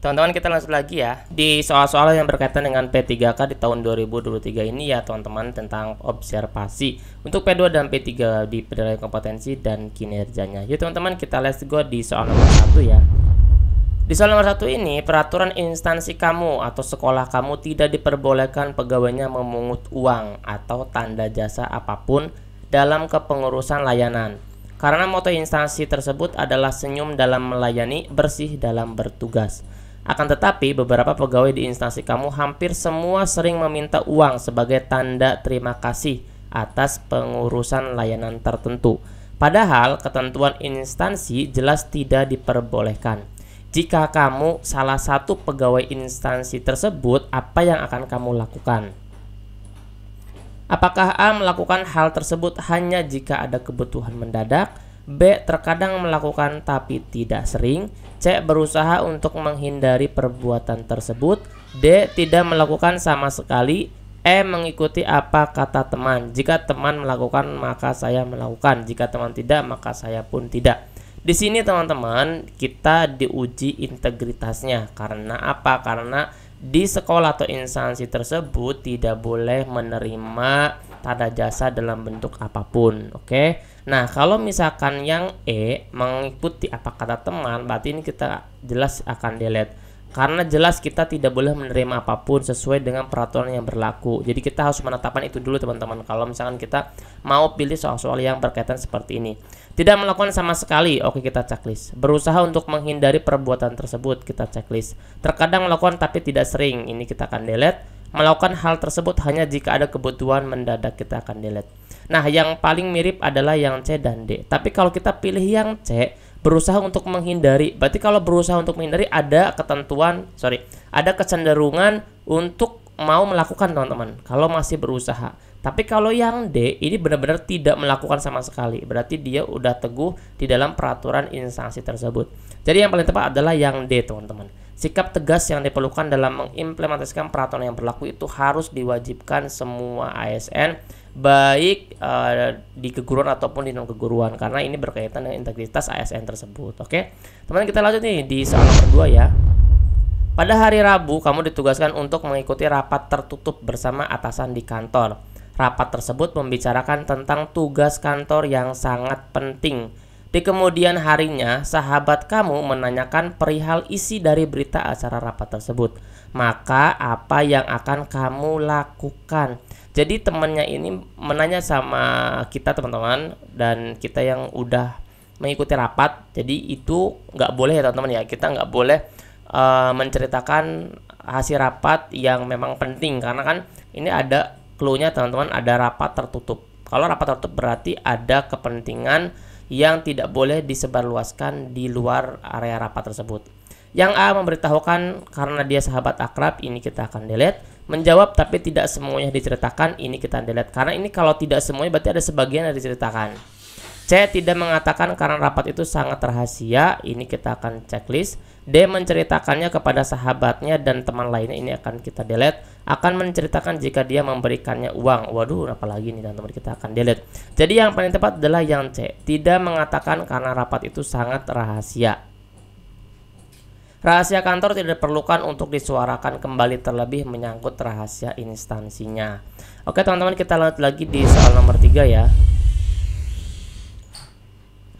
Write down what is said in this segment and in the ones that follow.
Teman-teman, kita lanjut lagi ya di soal-soal yang berkaitan dengan P3K di tahun 2023 ini ya teman-teman, tentang observasi untuk P2 dan P3 di penilaian kompetensi dan kinerjanya. Yuk teman-teman, kita let's go di soal nomor 1 ya. Di soal nomor 1 ini, peraturan instansi kamu atau sekolah kamu tidak diperbolehkan pegawainya memungut uang atau tanda jasa apapun dalam kepengurusan layanan. Karena moto instansi tersebut adalah senyum dalam melayani, bersih dalam bertugas. Akan tetapi, beberapa pegawai di instansi kamu hampir semua sering meminta uang sebagai tanda terima kasih atas pengurusan layanan tertentu. Padahal, ketentuan instansi jelas tidak diperbolehkan. Jika kamu salah satu pegawai instansi tersebut, apa yang akan kamu lakukan? Apakah A. melakukan hal tersebut hanya jika ada kebutuhan mendadak? B. terkadang melakukan tapi tidak sering? C. berusaha untuk menghindari perbuatan tersebut? D. tidak melakukan sama sekali? E. mengikuti apa kata teman. Jika teman melakukan maka saya melakukan, jika teman tidak maka saya pun tidak. Di sini teman-teman, kita diuji integritasnya. Karena apa? Karena di sekolah atau instansi tersebut tidak boleh menerima tanda jasa dalam bentuk apapun. Oke. Nah, kalau misalkan yang E, mengikuti apa kata teman, berarti ini kita jelas akan delete. Karena jelas kita tidak boleh menerima apapun sesuai dengan peraturan yang berlaku. Jadi kita harus menetapkan itu dulu teman-teman. Kalau misalkan kita mau pilih soal-soal yang berkaitan seperti ini. Tidak melakukan sama sekali, oke, kita checklist. Berusaha untuk menghindari perbuatan tersebut, kita checklist. Terkadang melakukan tapi tidak sering, ini kita akan delete. Melakukan hal tersebut hanya jika ada kebutuhan mendadak, kita akan delete. Nah, yang paling mirip adalah yang C dan D. Tapi kalau kita pilih yang C, berusaha untuk menghindari. Berarti kalau berusaha untuk menghindari ada ada kecenderungan untuk mau melakukan teman-teman. Kalau masih berusaha. Tapi kalau yang D ini benar-benar tidak melakukan sama sekali. Berarti dia udah teguh di dalam peraturan instansi tersebut. Jadi yang paling tepat adalah yang D teman-teman. Sikap tegas yang diperlukan dalam mengimplementasikan peraturan yang berlaku itu harus diwajibkan semua ASN, baik di keguruan ataupun di non keguruan, karena ini berkaitan dengan integritas ASN tersebut. Oke, teman-teman, kita lanjut nih di soal nomor 2 ya. Pada hari Rabu, kamu ditugaskan untuk mengikuti rapat tertutup bersama atasan di kantor. Rapat tersebut membicarakan tentang tugas kantor yang sangat penting. Di kemudian harinya, sahabat kamu menanyakan perihal isi dari berita acara rapat tersebut. Maka, apa yang akan kamu lakukan? Jadi, temannya ini menanya sama kita teman-teman, dan kita yang udah mengikuti rapat. Jadi, itu nggak boleh ya teman-teman ya. Kita nggak boleh menceritakan hasil rapat yang memang penting. Karena kan ini ada clue-nya teman-teman, ada rapat tertutup. Kalau rapat tertutup berarti ada kepentingan yang tidak boleh disebarluaskan di luar area rapat tersebut. Yang A, memberitahukan karena dia sahabat akrab, ini kita akan delete. Menjawab tapi tidak semuanya diceritakan, ini kita delete. Karena ini kalau tidak semuanya berarti ada sebagian yang diceritakan. C, tidak mengatakan karena rapat itu sangat rahasia, ini kita akan checklist. D, menceritakannya kepada sahabatnya dan teman lainnya, ini akan kita delete. Akan menceritakan jika dia memberikannya uang. Waduh, apalagi nih teman-teman, kita akan delete. Jadi yang paling tepat adalah yang C, tidak mengatakan karena rapat itu sangat rahasia. Rahasia kantor tidak diperlukan untuk disuarakan kembali terlebih menyangkut rahasia instansinya. Oke teman-teman, kita lanjut lagi di soal nomor 3 ya.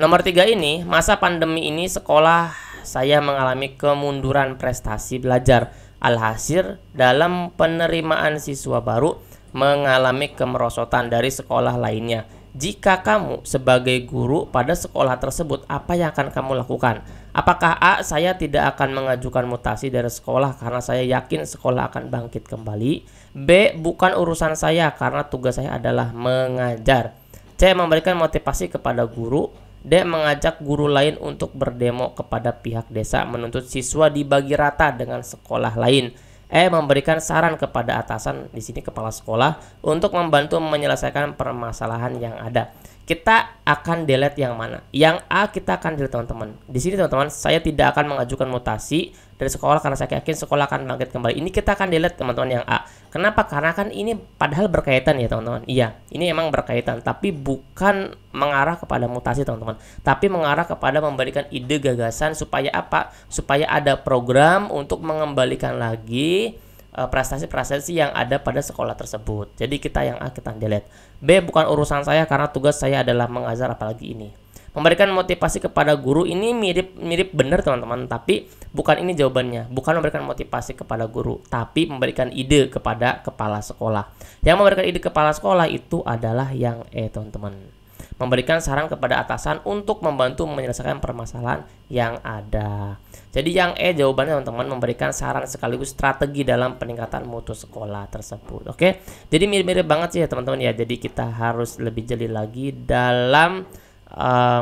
Nomor 3 ini, masa pandemi ini sekolah saya mengalami kemunduran prestasi belajar. Alhasil, dalam penerimaan siswa baru mengalami kemerosotan dari sekolah lainnya. Jika kamu sebagai guru pada sekolah tersebut, apa yang akan kamu lakukan? Apakah A, saya tidak akan mengajukan mutasi dari sekolah karena saya yakin sekolah akan bangkit kembali? B, bukan urusan saya karena tugas saya adalah mengajar. C, memberikan motivasi kepada guru. D, mengajak guru lain untuk berdemo kepada pihak desa menuntut siswa dibagi rata dengan sekolah lain. E, memberikan saran kepada atasan, di sini kepala sekolah, untuk membantu menyelesaikan permasalahan yang ada. kita akan delete yang mana? Yang A kita akan delete teman-teman. Di sini teman-teman, saya tidak akan mengajukan mutasi dari sekolah karena saya yakin sekolah akan bangkit kembali. Ini kita akan delete teman-teman yang A. Kenapa? Karena kan ini padahal berkaitan ya teman-teman. Iya, ini emang berkaitan, tapi bukan mengarah kepada mutasi teman-teman, tapi mengarah kepada memberikan ide gagasan supaya apa? Supaya ada program untuk mengembalikan lagi prestasi-prestasi yang ada pada sekolah tersebut. Jadi kita yang A kita delete. B bukan urusan saya karena tugas saya adalah mengajar, apalagi ini. Memberikan motivasi kepada guru, ini mirip benar teman-teman, tapi bukan ini jawabannya. Bukan memberikan motivasi kepada guru, tapi memberikan ide kepada kepala sekolah. Yang memberikan ide kepala sekolah itu adalah yang E teman-teman. Memberikan saran kepada atasan untuk membantu menyelesaikan permasalahan yang ada. Jadi yang E jawabannya teman-teman, memberikan saran sekaligus strategi dalam peningkatan mutu sekolah tersebut. Oke, jadi mirip-mirip banget sih ya teman-teman ya. Jadi kita harus lebih jeli lagi dalam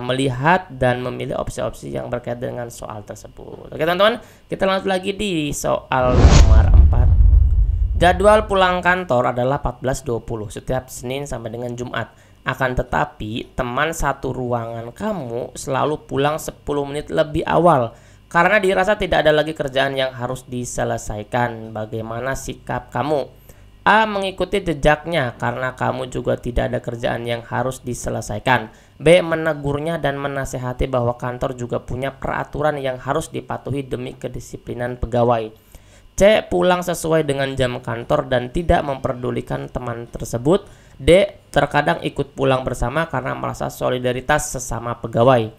melihat dan memilih opsi-opsi yang berkaitan dengan soal tersebut. Oke teman-teman, kita lanjut lagi di soal nomor 4. Jadwal pulang kantor adalah 14.20 setiap Senin sampai dengan Jumat. Akan tetapi, teman satu ruangan kamu selalu pulang 10 menit lebih awal karena dirasa tidak ada lagi kerjaan yang harus diselesaikan. Bagaimana sikap kamu? A. Mengikuti jejaknya karena kamu juga tidak ada kerjaan yang harus diselesaikan. B. Menegurnya dan menasehati bahwa kantor juga punya peraturan yang harus dipatuhi demi kedisiplinan pegawai. C. Pulang sesuai dengan jam kantor dan tidak memperdulikan teman tersebut. D. Terkadang ikut pulang bersama karena merasa solidaritas sesama pegawai.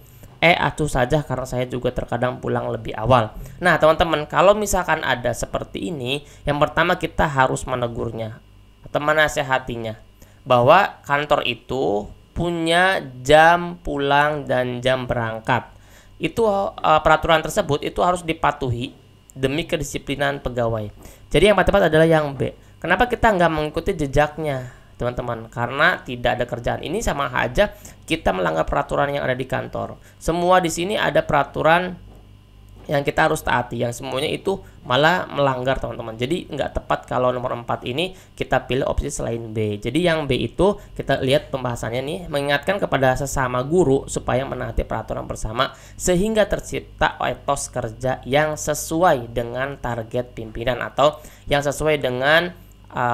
E. Acuh saja karena saya juga terkadang pulang lebih awal. Nah teman-teman, kalau misalkan ada seperti ini, yang pertama kita harus menegurnya atau menasehatinya bahwa kantor itu punya jam pulang dan jam berangkat. Itu peraturan tersebut itu harus dipatuhi demi kedisiplinan pegawai. Jadi yang paling tepat adalah yang B. Kenapa kita nggak mengikuti jejaknya teman-teman? Karena tidak ada kerjaan. Ini sama aja kita melanggar peraturan yang ada di kantor. Semua di sini ada peraturan yang kita harus taati, yang semuanya itu malah melanggar teman-teman. Jadi nggak tepat kalau nomor 4 ini kita pilih opsi selain B. Jadi yang B itu kita lihat pembahasannya nih, mengingatkan kepada sesama guru supaya menaati peraturan bersama sehingga tercipta etos kerja yang sesuai dengan target pimpinan atau yang sesuai dengan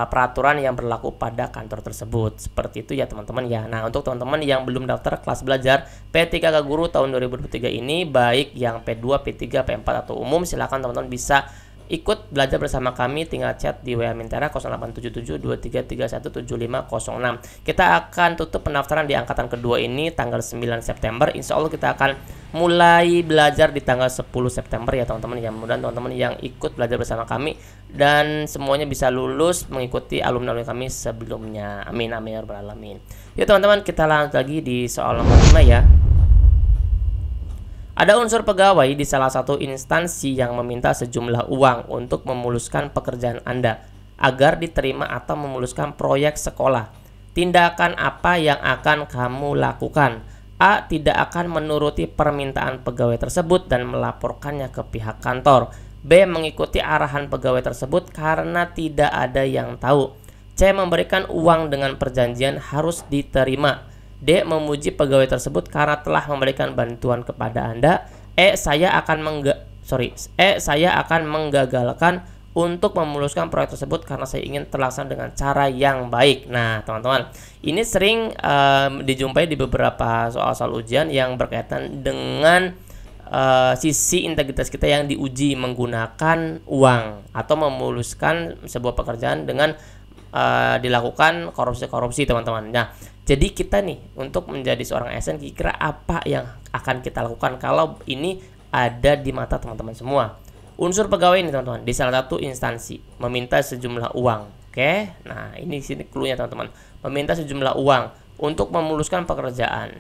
peraturan yang berlaku pada kantor tersebut. Seperti itu ya teman-teman ya. Nah untuk teman-teman yang belum daftar kelas belajar P3K Guru tahun 2023 ini, baik yang P2, P3, P4 atau umum, silakan teman-teman bisa ikut belajar bersama kami. Tinggal chat di WA Mintera 087723317506. Kita akan tutup pendaftaran di angkatan kedua ini tanggal 9 September. Insya Allah kita akan mulai belajar di tanggal 10 September ya teman-teman. Yang mudah teman-teman yang ikut belajar bersama kami dan semuanya bisa lulus mengikuti alumni kami sebelumnya. Amin amin ya rabbal alamin. Ya teman-teman, kita lanjut lagi di soal nomor 5 ya. Ada unsur pegawai di salah satu instansi yang meminta sejumlah uang untuk memuluskan pekerjaan Anda agar diterima atau memuluskan proyek sekolah. Tindakan apa yang akan kamu lakukan? A. Tidak akan menuruti permintaan pegawai tersebut dan melaporkannya ke pihak kantor. B. Mengikuti arahan pegawai tersebut karena tidak ada yang tahu. C. Memberikan uang dengan perjanjian harus diterima. D. Memuji pegawai tersebut karena telah memberikan bantuan kepada Anda. Saya akan menggagalkan untuk memuluskan proyek tersebut karena saya ingin terlaksana dengan cara yang baik. Nah teman-teman, ini sering dijumpai di beberapa soal-soal ujian yang berkaitan dengan sisi integritas kita yang diuji menggunakan uang atau memuluskan sebuah pekerjaan dengan dilakukan korupsi-korupsi teman-teman. Nah jadi kita nih untuk menjadi seorang ASN, kira-kira apa yang akan kita lakukan kalau ini ada di mata teman-teman semua? Unsur pegawai ini teman-teman di salah satu instansi meminta sejumlah uang. Oke, nah ini sini cluenya teman-teman, meminta sejumlah uang untuk memuluskan pekerjaan.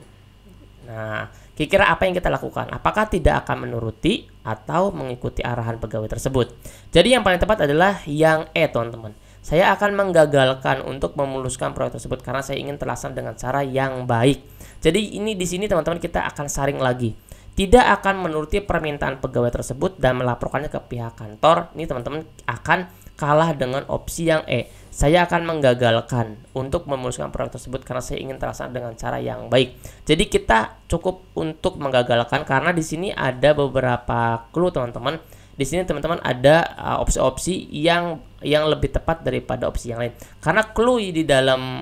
Nah kira-kira apa yang kita lakukan? Apakah tidak akan menuruti atau mengikuti arahan pegawai tersebut? Jadi yang paling tepat adalah yang E teman-teman. Saya akan menggagalkan untuk memuluskan proyek tersebut karena saya ingin terlaksana dengan cara yang baik. Jadi ini di sini teman-teman kita akan saring lagi. tidak akan menuruti permintaan pegawai tersebut dan melaporkannya ke pihak kantor, ini teman-teman akan kalah dengan opsi yang E. Saya akan menggagalkan untuk memuluskan proyek tersebut karena saya ingin terlaksana dengan cara yang baik. Jadi kita cukup untuk menggagalkan karena di sini ada beberapa clue teman-teman. Di sini teman-teman ada opsi-opsi yang lebih tepat daripada opsi yang lain. Karena clue di dalam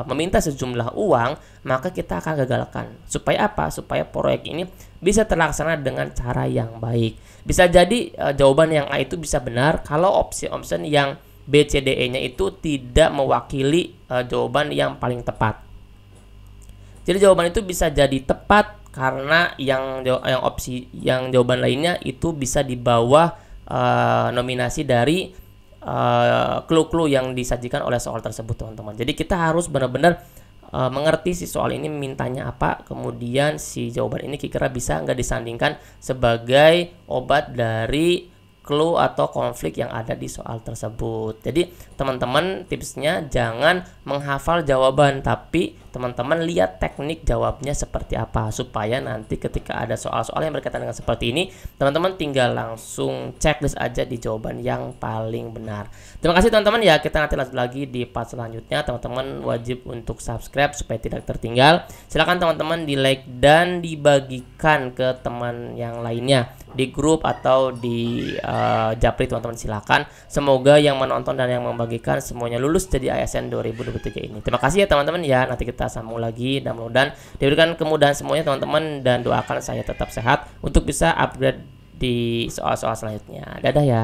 meminta sejumlah uang, maka kita akan gagalkan. Supaya apa? Supaya proyek ini bisa terlaksana dengan cara yang baik. Bisa jadi jawaban yang A itu bisa benar kalau opsi-opsi yang B, C, D, E-nya itu tidak mewakili jawaban yang paling tepat. Jadi jawaban itu bisa jadi tepat karena yang jawaban lainnya itu bisa di bawah nominasi dari clue-clue yang disajikan oleh soal tersebut teman-teman. Jadi kita harus benar-benar mengerti si soal ini mintanya apa, kemudian si jawaban ini kira-kira bisa nggak disandingkan sebagai obat dari clue atau konflik yang ada di soal tersebut. Jadi teman-teman tipsnya jangan menghafal jawaban, tapi teman-teman lihat teknik jawabnya seperti apa, supaya nanti ketika ada soal-soal yang berkaitan dengan seperti ini, teman-teman tinggal langsung checklist aja di jawaban yang paling benar. Terima kasih teman-teman ya, kita nanti lanjut lagi di part selanjutnya. Teman-teman wajib untuk subscribe supaya tidak tertinggal. Silakan teman-teman di like dan dibagikan ke teman yang lainnya di grup atau di Japri teman-teman, silakan. Semoga yang menonton dan yang membagikan semuanya lulus jadi ASN 2023 ini. Terima kasih ya teman-teman ya, nanti kita sambung lagi dan mudah-mudahan diberikan kemudahan semuanya teman-teman, dan doakan saya tetap sehat untuk bisa upgrade di soal-soal selanjutnya. Dadah ya.